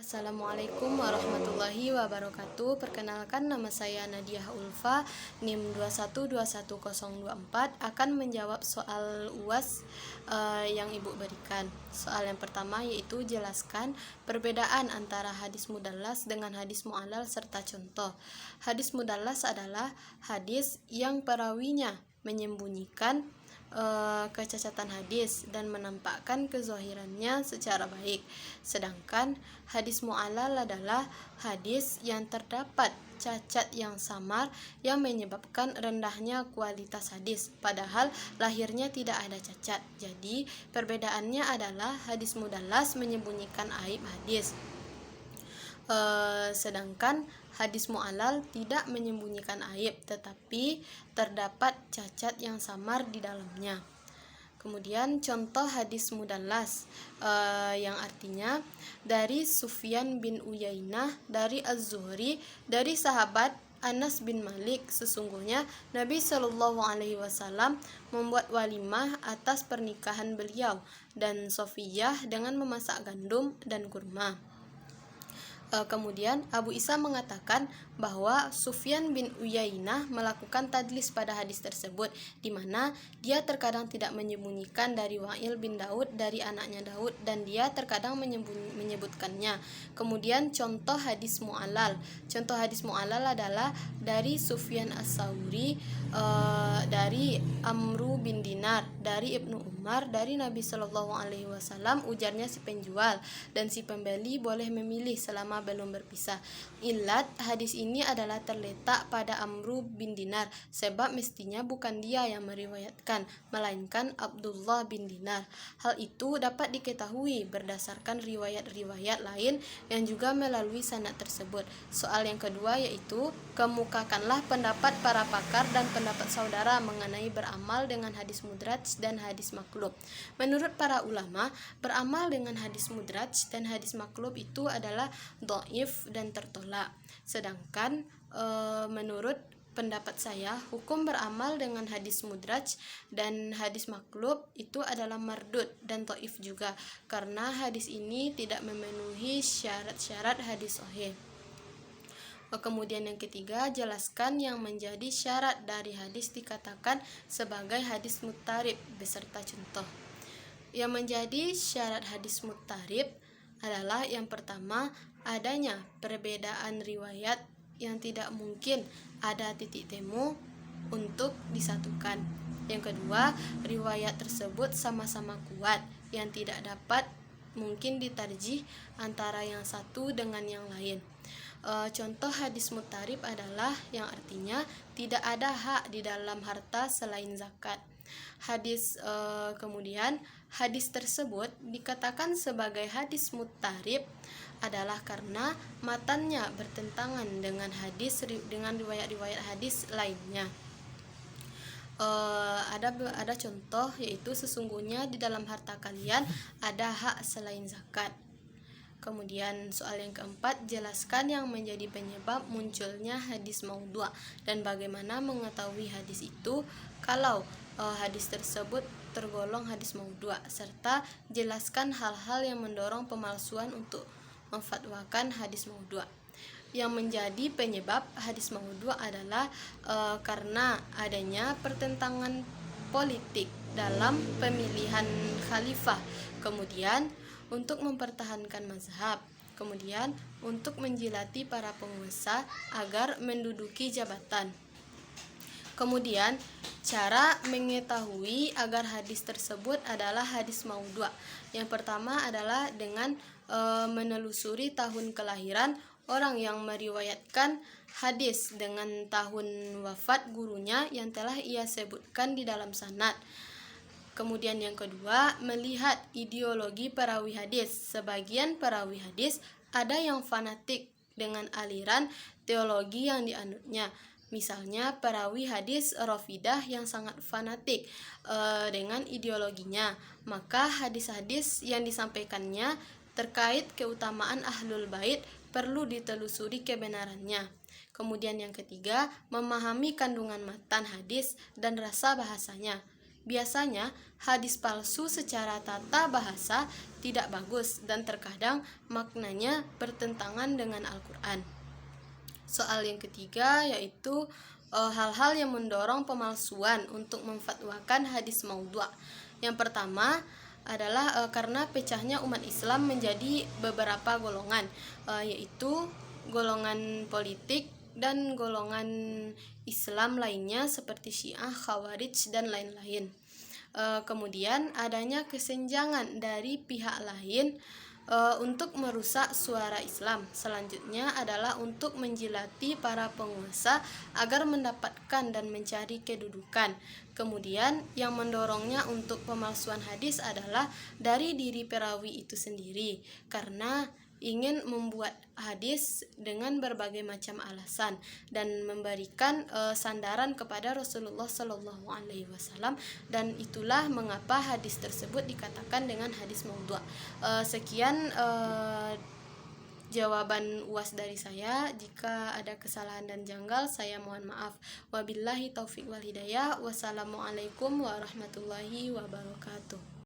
Assalamualaikum warahmatullahi wabarakatuh. Perkenalkan, nama saya Nadia Ulfa, NIM 2121024, akan menjawab soal UAS yang Ibu berikan. Soal yang pertama yaitu jelaskan perbedaan antara hadis mudallas dengan hadis mu'allal serta contoh. Hadis mudallas adalah hadis yang perawinya menyembunyikan kecacatan hadis dan menampakkan kezahirannya secara baik. Sedangkan hadis mu'allal adalah hadis yang terdapat cacat yang samar yang menyebabkan rendahnya kualitas hadis, padahal lahirnya tidak ada cacat. Jadi, perbedaannya adalah hadis mudallas menyembunyikan aib hadis. Sedangkan hadis mu'allal tidak menyembunyikan aib, tetapi terdapat cacat yang samar di dalamnya. Kemudian contoh hadis mudallas yang artinya dari Sufyan bin Uyainah dari Az-Zuhri dari sahabat Anas bin Malik, sesungguhnya Nabi Shallallahu Alaihi Wasallam membuat walimah atas pernikahan beliau dan Sofiyah dengan memasak gandum dan kurma. Kemudian Abu Isa mengatakan bahwa Sufyan bin Uyainah melakukan tadlis pada hadis tersebut, di mana dia terkadang tidak menyembunyikan dari Wa'il bin Daud dari anaknya Daud, dan dia terkadang menyebutkannya. Kemudian contoh hadis mu'allal. Contoh hadis mu'allal adalah dari Sufyan As-Sauri, dari Amru bin Dinar, dari Ibnu Umar, dari Nabi Shallallahu Alaihi Wasallam, ujarnya si penjual, dan si pembeli boleh memilih selama belum berpisah. Ilat hadis ini adalah terletak pada Amru bin Dinar, sebab mestinya bukan dia yang meriwayatkan, melainkan Abdullah bin Dinar. Hal itu dapat diketahui berdasarkan riwayat-riwayat lain yang juga melalui sanad tersebut. Soal yang kedua yaitu kemukakanlah pendapat para pakar dan pendapat saudara mengenai beramal dengan hadis mudraj dan hadis maklub. Menurut para ulama, beramal dengan hadis mudraj dan hadis maklub itu adalah dhaif dan tertolak. Sedangkan menurut pendapat saya, hukum beramal dengan hadis mudraj dan hadis maklub itu adalah mardud dan dhaif juga, karena hadis ini tidak memenuhi syarat-syarat hadis sahih. Kemudian yang ketiga, jelaskan yang menjadi syarat dari hadis dikatakan sebagai hadis muttarib beserta contoh. Yang menjadi syarat hadis muttarib adalah yang pertama, adanya perbedaan riwayat yang tidak mungkin ada titik temu untuk disatukan. Yang kedua, riwayat tersebut sama-sama kuat yang tidak dapat mungkin ditarjih antara yang satu dengan yang lain. Contoh hadis muttarib adalah yang artinya tidak ada hak di dalam harta selain zakat. Kemudian hadis tersebut dikatakan sebagai hadis muttarib adalah karena matannya bertentangan dengan riwayat-riwayat hadis lainnya. Ada contoh yaitu sesungguhnya di dalam harta kalian ada hak selain zakat. Kemudian soal yang keempat, jelaskan yang menjadi penyebab munculnya hadis maudhu' dan bagaimana mengetahui hadis itu kalau hadis tersebut tergolong hadis maudhu', serta jelaskan hal-hal yang mendorong pemalsuan untuk memfatwakan hadis maudhu'. Yang menjadi penyebab hadis maudhu' adalah karena adanya pertentangan politik dalam pemilihan khalifah, kemudian untuk mempertahankan mazhab, kemudian untuk menjilati para penguasa agar menduduki jabatan. Kemudian cara mengetahui agar hadis tersebut adalah hadis maudhu'. Yang pertama adalah dengan menelusuri tahun kelahiran orang yang meriwayatkan hadis dengan tahun wafat gurunya yang telah ia sebutkan di dalam sanad. Kemudian yang kedua, melihat ideologi perawi hadis. Sebagian perawi hadis ada yang fanatik dengan aliran teologi yang dianutnya. Misalnya perawi hadis Rafidah yang sangat fanatik dengan ideologinya. Maka hadis-hadis yang disampaikannya terkait keutamaan Ahlul Bait perlu ditelusuri kebenarannya. Kemudian yang ketiga, memahami kandungan matan hadis dan rasa bahasanya. Biasanya, hadis palsu secara tata bahasa tidak bagus dan terkadang maknanya bertentangan dengan Al-Quran. Soal yang ketiga yaitu hal-hal yang mendorong pemalsuan untuk memfatwakan hadis maudhu'. Yang pertama adalah karena pecahnya umat Islam menjadi beberapa golongan, yaitu golongan politik dan golongan Islam lainnya seperti Syiah, Khawarij, dan lain-lain. Kemudian adanya kesenjangan dari pihak lain untuk merusak suara Islam. Selanjutnya adalah untuk menjilati para penguasa agar mendapatkan dan mencari kedudukan. Kemudian yang mendorongnya untuk pemalsuan hadis adalah dari diri perawi itu sendiri, karena ingin membuat hadis dengan berbagai macam alasan dan memberikan sandaran kepada Rasulullah Shallallahu Alaihi Wasallam, dan itulah mengapa hadis tersebut dikatakan dengan hadis maudhu'. Sekian jawaban UAS dari saya. Jika ada kesalahan dan janggal, saya mohon maaf. Wabillahi taufik wal hidayah. Wassalamualaikum warahmatullahi wabarakatuh.